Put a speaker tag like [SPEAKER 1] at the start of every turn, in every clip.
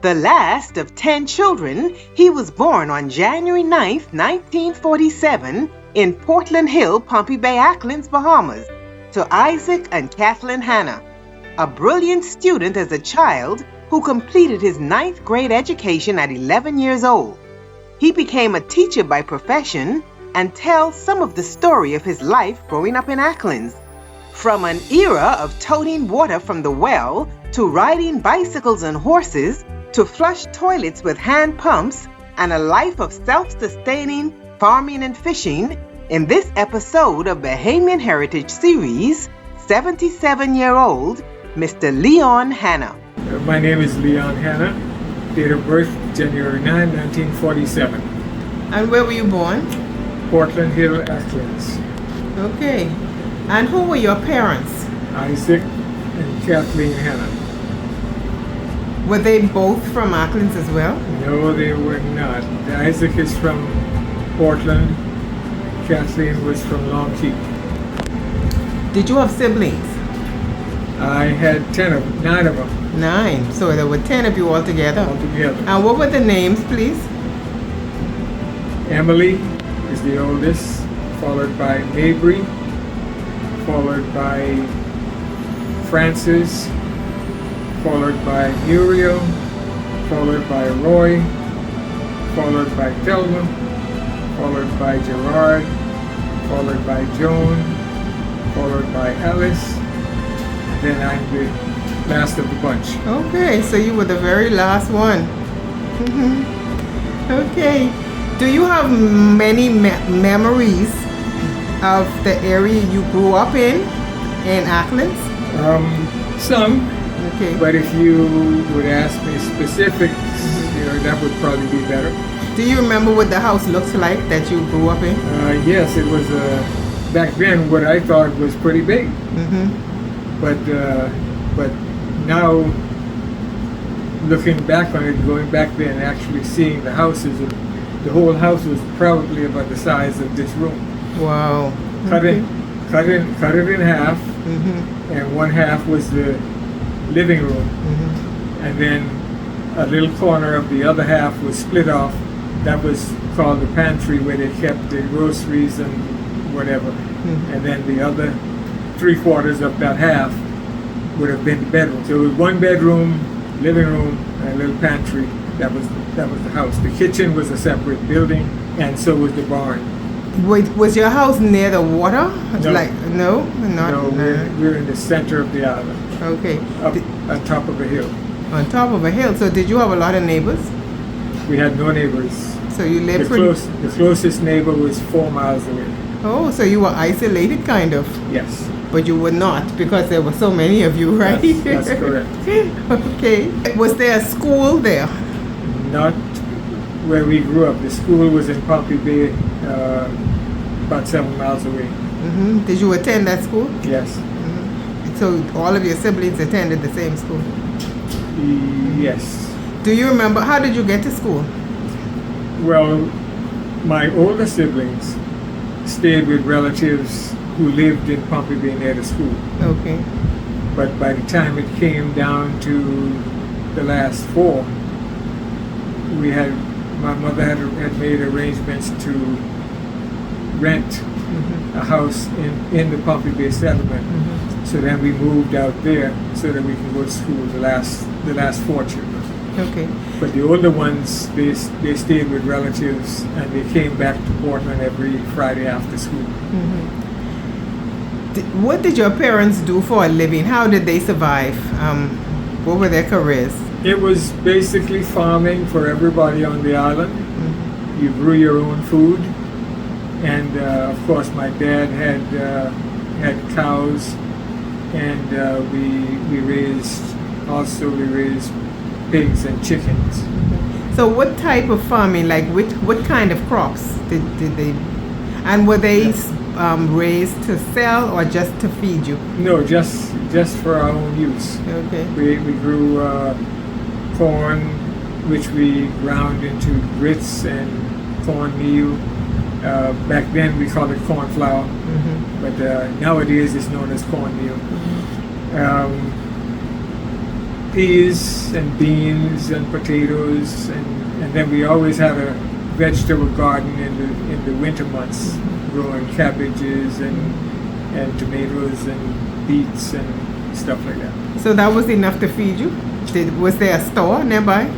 [SPEAKER 1] The last of 10 children, he was born on January 9, 1947, in Portland Hill, Pompey Bay, Acklins, Bahamas, to Isaac and Kathleen Hanna, a brilliant student as a child who completed his 9th grade education at 11 years old. He became a teacher by profession and tells some of the story of his life growing up in Acklins. From an era of toting water from the well, to riding bicycles and horses, to flush toilets with hand pumps, and a life of self-sustaining farming and fishing, in this episode of Bahamian Heritage Series, 77-year-old Mr. Leon Hanna.
[SPEAKER 2] My name is Leon Hanna, date of birth January 9, 1947.
[SPEAKER 1] And where were you born?
[SPEAKER 2] Portland Hill, Acklins.
[SPEAKER 1] Okay. And who were your parents?
[SPEAKER 2] Isaac and Kathleen Hanna.
[SPEAKER 1] Were they both from Acklins as well?
[SPEAKER 2] No, they were not. Isaac is from Portland. Kathleen was from Long Key.
[SPEAKER 1] Did you have siblings?
[SPEAKER 2] I had 9 of them.
[SPEAKER 1] 9. So there were 10 of you altogether. And what were the names, please?
[SPEAKER 2] Emily is the oldest, followed by Mabry, followed by Francis, followed by Muriel, followed by Roy, followed by Thelma, followed by Gerard, followed by Joan, followed by Alice, and then I'm the last of the bunch.
[SPEAKER 1] Okay, so you were the very last one. Okay. Do you have many memories of the area you grew up in Acklins?
[SPEAKER 2] Some.
[SPEAKER 1] Okay.
[SPEAKER 2] But if you would ask me specifics, that would probably be better.
[SPEAKER 1] Do you remember what the house looked like that you grew up in?
[SPEAKER 2] Yes, it was back then what I thought was pretty big. But now, looking back on it, going back there and actually seeing the houses, the whole house was probably about the size of this room.
[SPEAKER 1] Wow.
[SPEAKER 2] Cut it in half, and one half was the living room, and then a little corner of the other half was split off. That was called the pantry, where they kept the groceries and whatever. And then the other 3/4 of that half would have been the bedroom. So it was one bedroom, living room, and a little pantry. That was the house. The kitchen was a separate building, and so was the barn.
[SPEAKER 1] Was your house near the water?
[SPEAKER 2] No.
[SPEAKER 1] No,
[SPEAKER 2] we're in the center of the island.
[SPEAKER 1] Okay.
[SPEAKER 2] Up on top of a hill.
[SPEAKER 1] On top of a hill. So did you have a lot of neighbors?
[SPEAKER 2] We had no neighbors.
[SPEAKER 1] So you lived
[SPEAKER 2] The closest neighbor was 4 miles away.
[SPEAKER 1] Oh, so you were isolated, kind of.
[SPEAKER 2] Yes.
[SPEAKER 1] But you were not, because there were so many of you, right?
[SPEAKER 2] That's correct.
[SPEAKER 1] Okay. Was there a school there?
[SPEAKER 2] Not where we grew up. The school was in Pompey Bay, about 7 miles away.
[SPEAKER 1] Did you attend that school?
[SPEAKER 2] Yes.
[SPEAKER 1] So all of your siblings attended the same school?
[SPEAKER 2] Yes.
[SPEAKER 1] Do you remember, how did you get to school?
[SPEAKER 2] Well, my older siblings stayed with relatives who lived in Pompey Bay near the school.
[SPEAKER 1] Okay.
[SPEAKER 2] But by the time it came down to the last 4, my mother had made arrangements to rent a house in the Pompey Bay settlement. So then we moved out there so that we can go to school, the last 4 children.
[SPEAKER 1] Okay.
[SPEAKER 2] But the older ones, they stayed with relatives, and they came back to Portland every Friday after school.
[SPEAKER 1] What did your parents do for a living? How did they survive? What were their careers?
[SPEAKER 2] It was basically farming for everybody on the island. You grew your own food, and of course my dad had cows, and we raised pigs and chickens.
[SPEAKER 1] So what type of farming, like what kind of crops did they, and were they raised to sell or just to feed you?
[SPEAKER 2] No, just for our own use.
[SPEAKER 1] Okay.
[SPEAKER 2] We grew corn, which we ground into grits and cornmeal. Back then we called it corn flour, but nowadays it's known as cornmeal. peas and beans and potatoes, and then we always had a vegetable garden in the winter months, growing cabbages and tomatoes and beets and stuff like that.
[SPEAKER 3] So that was enough to feed you? Was there a store nearby?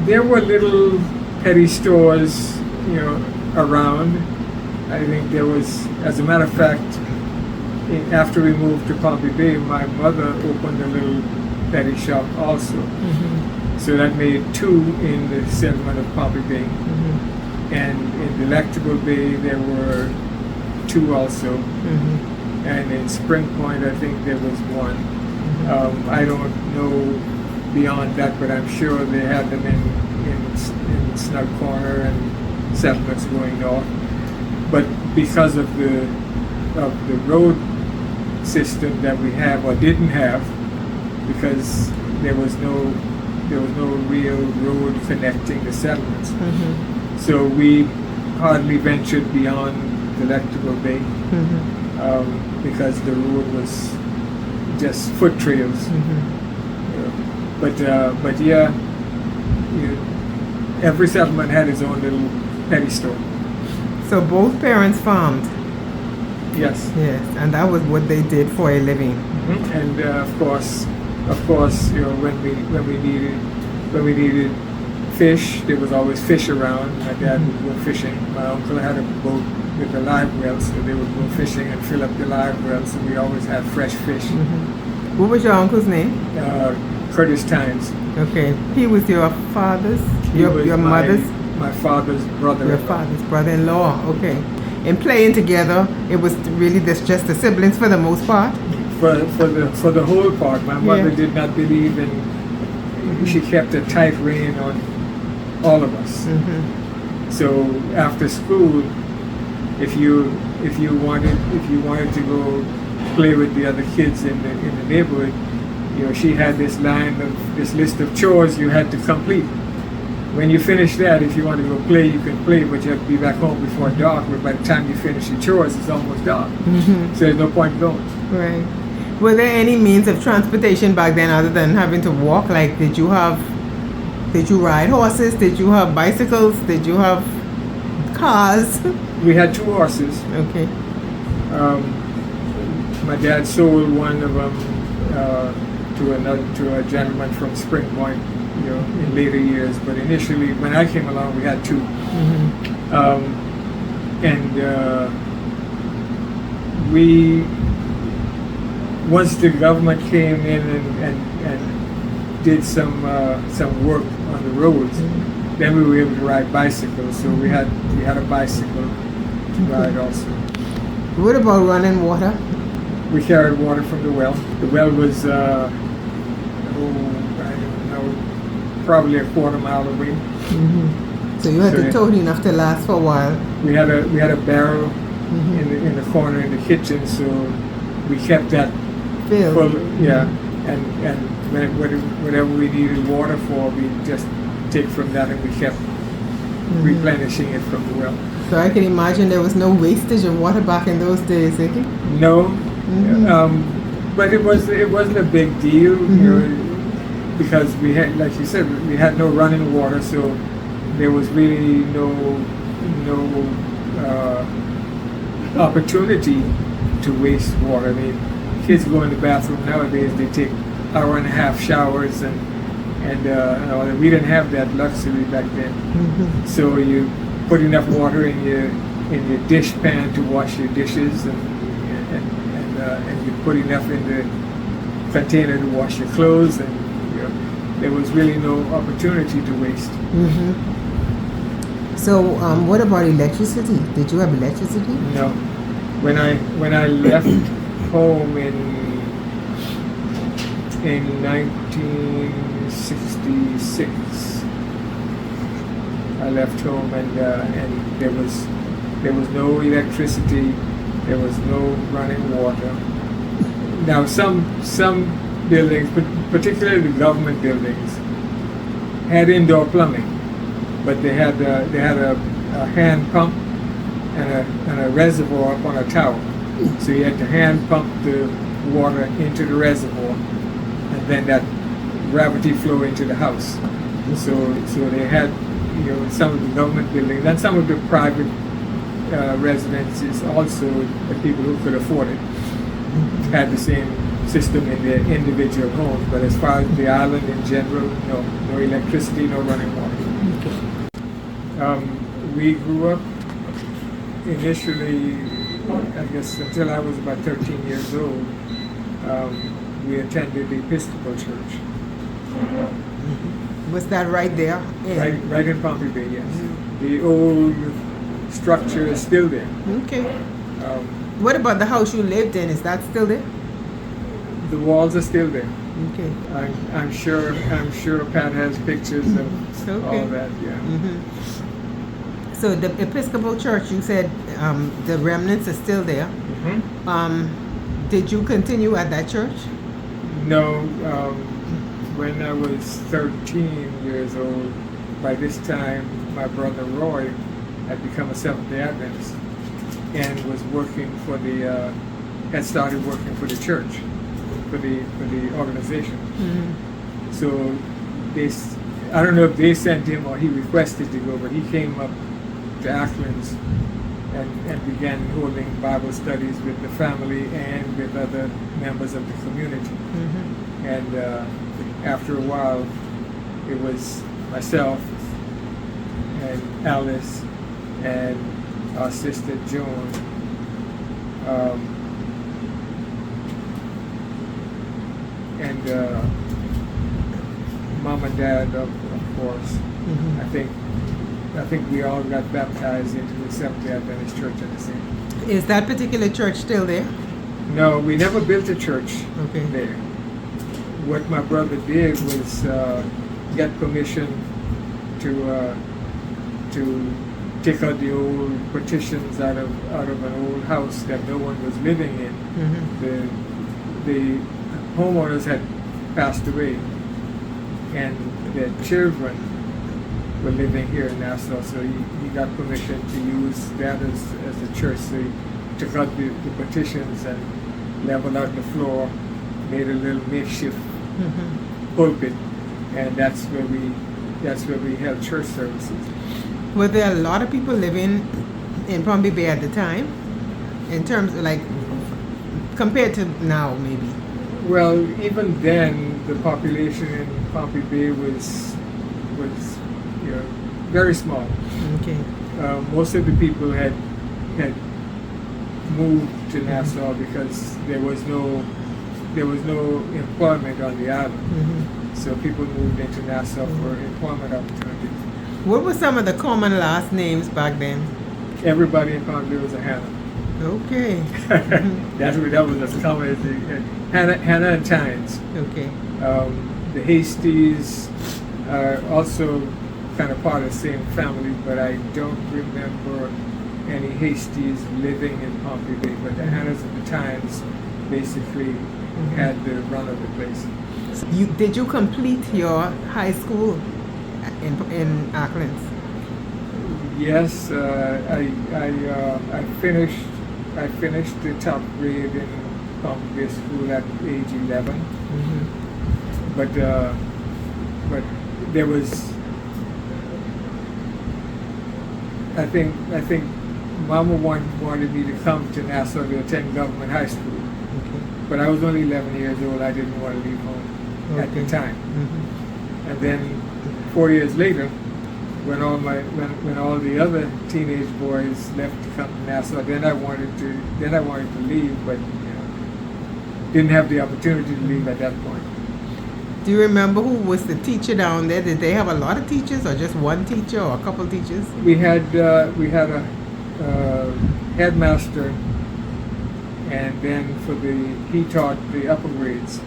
[SPEAKER 2] There were little petty stores, around. I think there was, as a matter of fact, after we moved to Pompey Bay, my mother opened a little petty shop also.
[SPEAKER 3] Mm-hmm.
[SPEAKER 2] So that made two in the settlement of Pompey Bay.
[SPEAKER 3] Mm-hmm.
[SPEAKER 2] And in Delectable Bay, there were two also.
[SPEAKER 3] Mm-hmm.
[SPEAKER 2] And in Spring Point, I think there was one.
[SPEAKER 3] Mm-hmm.
[SPEAKER 2] I don't know beyond that, but I'm sure they had them in Snug Corner and settlements going north. But because of the road system that we have or didn't have, because there was no real road connecting the settlements,
[SPEAKER 3] Mm-hmm.
[SPEAKER 2] so we hardly ventured beyond Delectable Bay.
[SPEAKER 3] Mm-hmm.
[SPEAKER 2] Because the road was just foot trails.
[SPEAKER 3] Mm-hmm.
[SPEAKER 2] But yeah, every settlement had its own little petty store.
[SPEAKER 3] So both parents farmed?
[SPEAKER 2] Yes.
[SPEAKER 3] Yes, and that was what they did for a living.
[SPEAKER 2] Mm-hmm. And of course, when we needed fish, there was always fish around. My dad would go fishing. My uncle had a boat with a live well, so they would go fishing and fill up the live well, so we always had fresh fish.
[SPEAKER 3] Mm-hmm. What was your uncle's name?
[SPEAKER 2] Curtis Tynes.
[SPEAKER 3] Okay. He was your father's?
[SPEAKER 2] He was
[SPEAKER 3] your mother's?
[SPEAKER 2] My father's brother.
[SPEAKER 3] Your father's brother-in-law. Okay. In playing together, it was really just the siblings for the most part?
[SPEAKER 2] For the whole part. My mother did not believe in. She kept a tight rein on all of us.
[SPEAKER 3] Mm-hmm.
[SPEAKER 2] So after school, if you wanted to go play with the other kids in the neighborhood, she had this list of chores you had to complete. When you finish that, if you want to go play, you can play, but you have to be back home before dark. But by the time you finish your chores, it's almost dark.
[SPEAKER 3] Mm-hmm.
[SPEAKER 2] So there's no point going.
[SPEAKER 3] Right. Were there any means of transportation back then other than having to walk? Like, did you ride horses? Did you have bicycles? Did you have cars?
[SPEAKER 2] We had two horses.
[SPEAKER 3] Okay.
[SPEAKER 2] My dad sold one of them to a gentleman from Spring Point, in later years. But initially, when I came along, we had two.
[SPEAKER 3] Mm-hmm.
[SPEAKER 2] Once the government came in and did some work on the roads,
[SPEAKER 3] Mm-hmm.
[SPEAKER 2] then we were able to ride bicycles. So we had a bicycle to ride also.
[SPEAKER 3] What about running water?
[SPEAKER 2] We carried water from the well. The well was I don't know, probably a quarter mile away.
[SPEAKER 3] Mm-hmm. So you had to tote enough to last for a while.
[SPEAKER 2] We had a barrel
[SPEAKER 3] Mm-hmm.
[SPEAKER 2] in the corner in the kitchen, so we kept that
[SPEAKER 3] Filled.
[SPEAKER 2] full. Yeah, and whenever we needed water for, we just take from that, and we kept replenishing it from the well.
[SPEAKER 3] So I can imagine there was no wastage of water back in those days, eh?
[SPEAKER 2] No,
[SPEAKER 3] Mm-hmm.
[SPEAKER 2] but it wasn't a big deal, because we had, like you said, we had no running water, so there was really no opportunity to waste water. I mean, kids go in the bathroom nowadays, they take hour and a half showers, and we didn't have that luxury back then.
[SPEAKER 3] Mm-hmm.
[SPEAKER 2] So you put enough water in your dish pan to wash your dishes, and you put enough in the container to wash your clothes, and there was really no opportunity to waste.
[SPEAKER 3] Mm-hmm. So what about electricity? Did you have electricity?
[SPEAKER 2] No. When I left home in 1966, I left home, and there was no electricity, there was no running water. Now some buildings, particularly the government buildings, had indoor plumbing, but they had a hand pump and a reservoir up on a tower. So you had to hand pump the water into the reservoir, and and then that gravity flow into the house. So they had, some of the government buildings and some of the private residences also, the people who could afford it had the same system in their individual homes. But as far as the island in general, no electricity, no running water. We grew up initially, I guess until I was about 13 years old, we attended the Episcopal Church.
[SPEAKER 3] Was that right there?
[SPEAKER 2] Right in Pompey Bay, yes. The old structure is still there.
[SPEAKER 3] Okay. What about the house you lived in? Is that still there?
[SPEAKER 2] The walls are still there.
[SPEAKER 3] Okay.
[SPEAKER 2] I'm sure Pat has pictures of all that. Yeah.
[SPEAKER 3] Mm-hmm. So the Episcopal Church, you said the remnants are still there.
[SPEAKER 2] Mm-hmm.
[SPEAKER 3] Did you continue at that church?
[SPEAKER 2] No. When I was 13 years old, by this time my brother Roy had become a Seventh-day Adventist and was working for had started working for the church, for the organization.
[SPEAKER 3] Mm-hmm.
[SPEAKER 2] So I don't know if they sent him or he requested to go, but he came up to Acklins and began holding Bible studies with the family and with other members of the community.
[SPEAKER 3] Mm-hmm.
[SPEAKER 2] And after a while, it was myself and Alice and our sister Joan, and Mom and Dad, of course.
[SPEAKER 3] Mm-hmm.
[SPEAKER 2] I think we all got baptized into the Seventh-day Adventist Church at the same time.
[SPEAKER 3] Is that particular church still there?
[SPEAKER 2] No, we never built a church
[SPEAKER 3] Okay.
[SPEAKER 2] there. What my brother did was get permission to take out the old partitions out of an old house that no one was living in.
[SPEAKER 3] Mm-hmm.
[SPEAKER 2] The homeowners had passed away, and their children were living here in Nassau, so he got permission to use that as a church. So he took out the partitions and leveled out the floor, made a little makeshift pulpit, and that's where we held church services.
[SPEAKER 3] Were there a lot of people living in Pompey Bay at the time, in terms of like compared to now, maybe?
[SPEAKER 2] Well, even then, the population in Pompey Bay was very small.
[SPEAKER 3] Okay.
[SPEAKER 2] Most of the people had moved to Nassau because there was no employment on the island.
[SPEAKER 3] Mm-hmm.
[SPEAKER 2] So people moved into Nassau for employment opportunities.
[SPEAKER 3] What were some of the common last names back then?
[SPEAKER 2] Everybody in Pompey was a Hanna.
[SPEAKER 3] Okay.
[SPEAKER 2] that was as common as Hanna and Tynes.
[SPEAKER 3] Okay.
[SPEAKER 2] The Hasties are also kind of part of the same family, but I don't remember any Hasties living in Pompey Bay. But the Hannas and the Tynes basically had the run of the place.
[SPEAKER 3] Did you complete your high school in Acklins?
[SPEAKER 2] Yes, I finished the top grade in Pompey Bay School at age 11.
[SPEAKER 3] Mm-hmm.
[SPEAKER 2] But there was, I think Mama wanted me to come to Nassau to attend government high school.
[SPEAKER 3] Okay.
[SPEAKER 2] But I was only 11 years old. I didn't want to leave home at the time.
[SPEAKER 3] Mm-hmm.
[SPEAKER 2] And then 4 years later, when all the other teenage boys left to come to Nassau, then I wanted to leave, but didn't have the opportunity to leave at that point.
[SPEAKER 3] Do you remember who was the teacher down there? Did they have a lot of teachers, or just one teacher, or a couple teachers?
[SPEAKER 2] We had a headmaster, and then he taught the upper grades,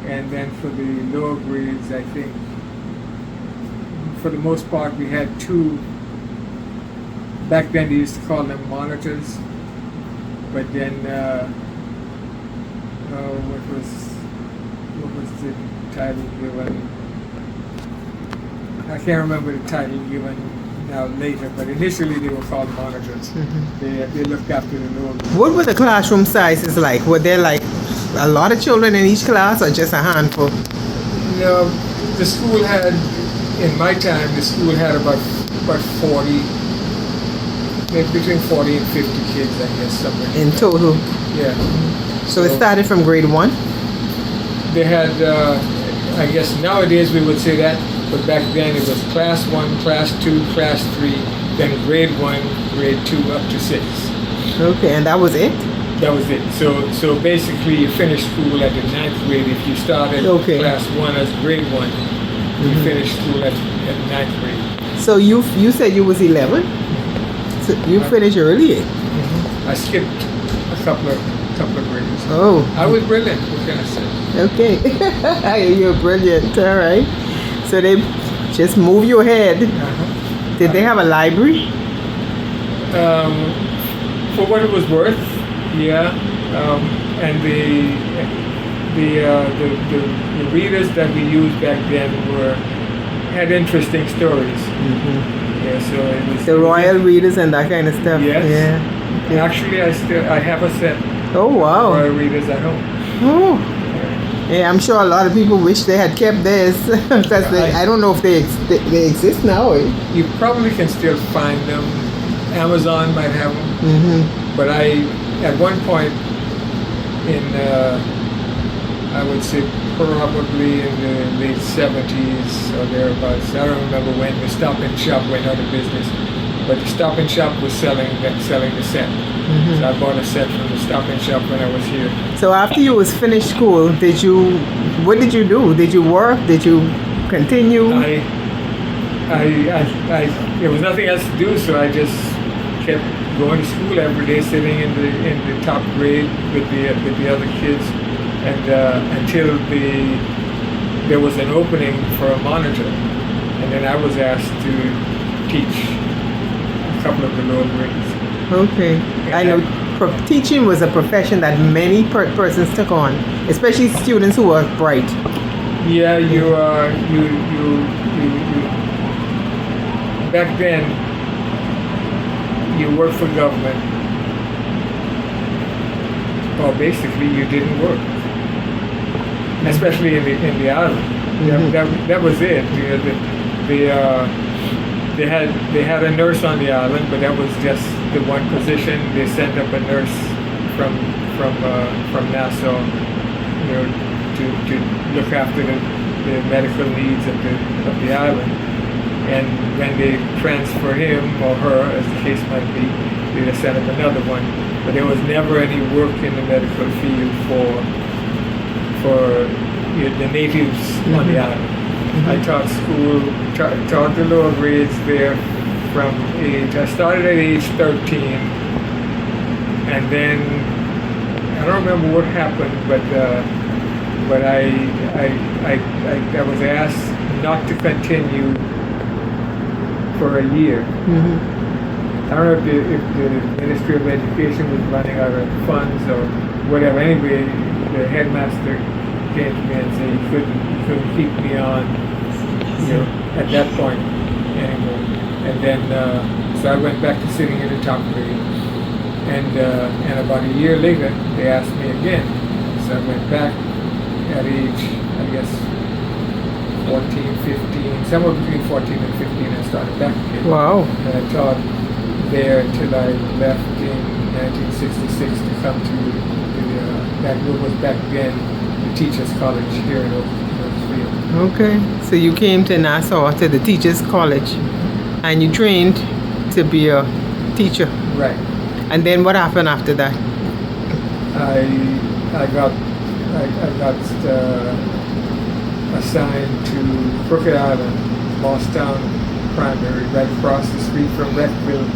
[SPEAKER 2] and then for the lower grades, I think, for the most part, we had two. Back then, they used to call them monitors, but then what was the title given? I can't remember the title given now later, but initially they were called monitors. They looked after the lower grades.
[SPEAKER 3] What were the classroom sizes like? Were there like a lot of children in each class, or just a handful?
[SPEAKER 2] No, the school had, in my time, the school had about 40, maybe between 40 and 50 kids, I guess, somewhere.
[SPEAKER 3] In total?
[SPEAKER 2] Yeah.
[SPEAKER 3] So it started from grade 1?
[SPEAKER 2] They had, I guess nowadays we would say that, but back then it was class 1, class 2, class 3, then grade 1, grade 2, up to 6.
[SPEAKER 3] Okay, and that was it?
[SPEAKER 2] That was it. So basically you finished school at the 9th grade. If you started class 1 as grade 1, you finished school at 9th grade.
[SPEAKER 3] So you said you was 11? So you finished early?
[SPEAKER 2] I skipped a couple of grades.
[SPEAKER 3] Oh.
[SPEAKER 2] I was brilliant, what can I say?
[SPEAKER 3] Okay. You're brilliant. All right. So they just move you ahead. Did they have a library?
[SPEAKER 2] For what it was worth, yeah. And the readers that we used back then had interesting stories. Yeah, so it was
[SPEAKER 3] the royal readers and that kind of stuff.
[SPEAKER 2] Yes.
[SPEAKER 3] Yeah. Okay.
[SPEAKER 2] Actually, I have a set.
[SPEAKER 3] Oh wow.
[SPEAKER 2] Royal readers at home.
[SPEAKER 3] Oh. Yeah, I'm sure a lot of people wish they had kept this because I don't know if they exist now. Eh?
[SPEAKER 2] You probably can still find them. Amazon might have them. But at one point in, I would say probably in the late 70s or thereabouts, I don't remember when the Stop and Shop went out of business, but the Stop and Shop was selling the set. So I bought a set from the Stop and Shop when I was here.
[SPEAKER 3] So after you was finished school, what did you do? Did you work? Did you continue?
[SPEAKER 2] There was nothing else to do, so I just kept going to school every day, sitting in the top grade with the other kids, and until there was an opening for a monitor, and then I was asked to teach a couple of the lower grades.
[SPEAKER 3] Okay, I know teaching was a profession that many persons took on, especially students who were bright.
[SPEAKER 2] Yeah, you back then. You worked for government, or basically you didn't work, especially in the island. That was it. They had a nurse on the island, but that was just the one position. They sent up a nurse from Nassau, to look after the medical needs of the island. And when they transfer him or her, as the case might be, they just set up another one. But there was never any work in the medical field for the natives on the island. I taught taught the lower grades there from I started at age 13, and then I don't remember what happened, but I was asked not to continue for a year. I don't know if the Ministry of Education was running out of funds or whatever. Anyway, the headmaster came to me and said he couldn't keep me on, at that point anymore. And then so I went back to sitting in the top grade. And about a year later, they asked me again. So I went back at age, I guess, 14, 15, somewhere between 14 and 15, I started back again.
[SPEAKER 3] Wow.
[SPEAKER 2] And I taught there until I left in 1966 to come to that was back then the Teachers College here in Oakfield.
[SPEAKER 3] Okay, so you came to Nassau to the Teachers College, and you trained to be a teacher.
[SPEAKER 2] Right.
[SPEAKER 3] And then what happened after that?
[SPEAKER 2] I got assigned to Crooked Island, Bosstown Primary, right across the street from Redfield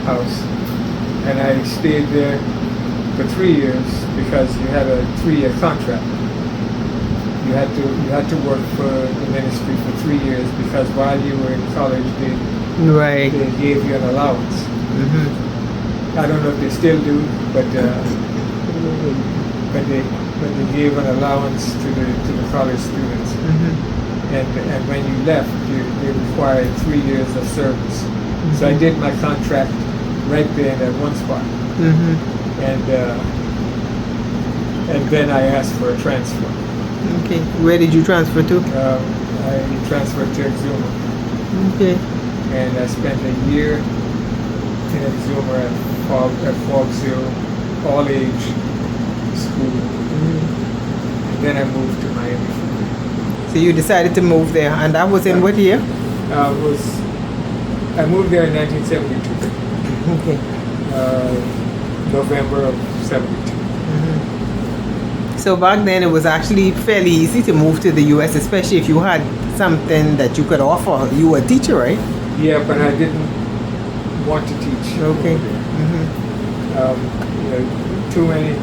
[SPEAKER 2] House, and I stayed there for 3 years because you had a 3-year contract. You had to work for the ministry for 3 years because while you were in college, they gave you an allowance. I don't know if they still do, but they gave an allowance to the college students. And when you left, they required 3 years of service. So I did my contract right there in that one spot. And and then I asked for a transfer.
[SPEAKER 3] Okay. Where did you transfer to?
[SPEAKER 2] I transferred to Exuma,
[SPEAKER 3] Okay.
[SPEAKER 2] and I spent a year in Exuma at Fogsville, all-age school. And then I moved to Miami.
[SPEAKER 3] So you decided to move there, and that was in what year?
[SPEAKER 2] I moved there in 1972.
[SPEAKER 3] Okay.
[SPEAKER 2] November of 72.
[SPEAKER 3] So back then it was actually fairly easy to move to the U.S., especially if you had something that you could offer. You were a teacher, right?
[SPEAKER 2] Yeah, but I didn't want to teach.
[SPEAKER 3] Okay.
[SPEAKER 2] Too many,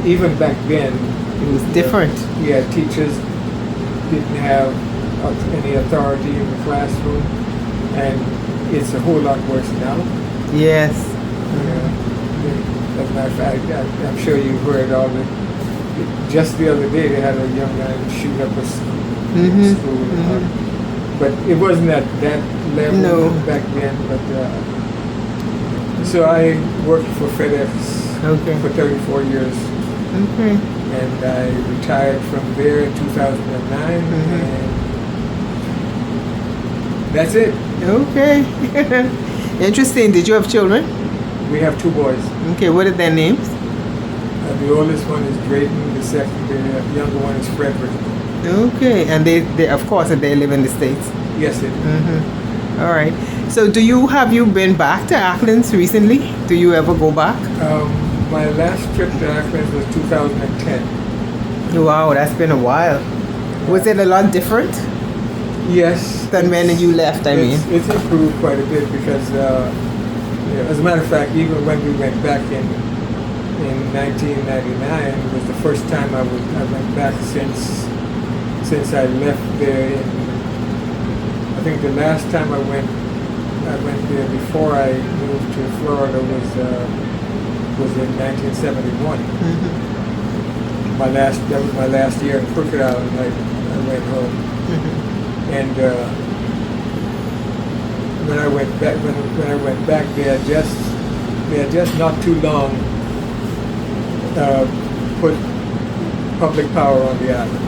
[SPEAKER 2] even back then.
[SPEAKER 3] It was different.
[SPEAKER 2] Yeah, teachers didn't have any authority in the classroom, and it's a whole lot worse now.
[SPEAKER 3] Yes.
[SPEAKER 2] As a matter of fact, I'm sure you heard all the. Just the other day, they had a young man shoot up a school. But it wasn't at that level back then. But so I worked for FedEx for 34 years.
[SPEAKER 3] Okay.
[SPEAKER 2] And I retired from there in 2009, and that's it.
[SPEAKER 3] Okay. Interesting. Did you have children?
[SPEAKER 2] We have 2 boys.
[SPEAKER 3] Okay. What are their names?
[SPEAKER 2] The oldest one is Drayton. The younger one is Frederick.
[SPEAKER 3] Okay. And they of course, they live in the States.
[SPEAKER 2] Yes, they do.
[SPEAKER 3] All right. So have you been back to Acklins recently? Do you ever go back?
[SPEAKER 2] My last trip to Acklins was 2010.
[SPEAKER 3] Wow, that's been a while. Was it a lot different?
[SPEAKER 2] Yes.
[SPEAKER 3] Than when you left, I mean?
[SPEAKER 2] It's improved quite a bit because, as a matter of fact, even when we went back in 1999, it was the first time I went back since I left there. I think the last time I went there before I moved to Florida was in 1971. That was my last year in Crooked Island. I went home, and when I went back, they had just not too long put public power on the island.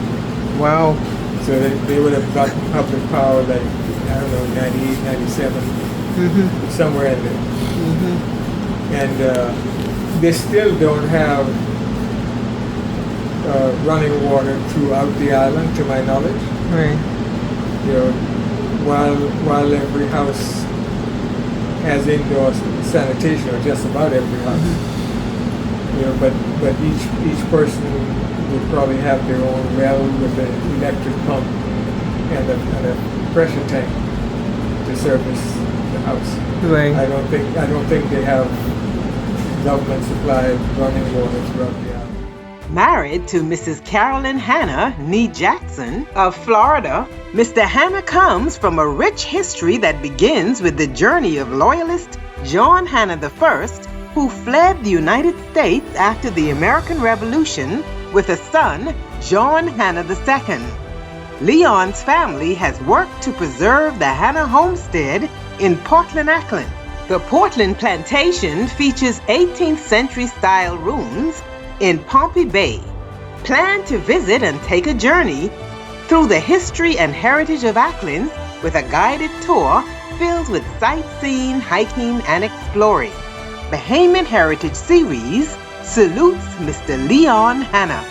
[SPEAKER 3] Wow.
[SPEAKER 2] So they would have gotten public power like, I don't know, 98, 97, somewhere in there. And they still don't have running water throughout the island, to my knowledge.
[SPEAKER 3] Right.
[SPEAKER 2] While every house has indoor sanitation, or just about every house. But each person would probably have their own well with an electric pump and a pressure tank to service the house.
[SPEAKER 3] Right.
[SPEAKER 2] I don't think they have government supplied running water throughout the island.
[SPEAKER 1] Married to Mrs. Carolyn Hanna, nee Jackson, of Florida, Mr. Hanna comes from a rich history that begins with the journey of loyalist John Hanna I, who fled the United States after the American Revolution with a son, John Hanna II. Leon's family has worked to preserve the Hanna homestead in Portland, Acklins. The Portland plantation features 18th century style rooms in Pompey Bay. Plan to visit and take a journey through the history and heritage of Acklins with a guided tour filled with sightseeing, hiking, and exploring. Bahamian Heritage Series salutes Mr. Leon Hanna.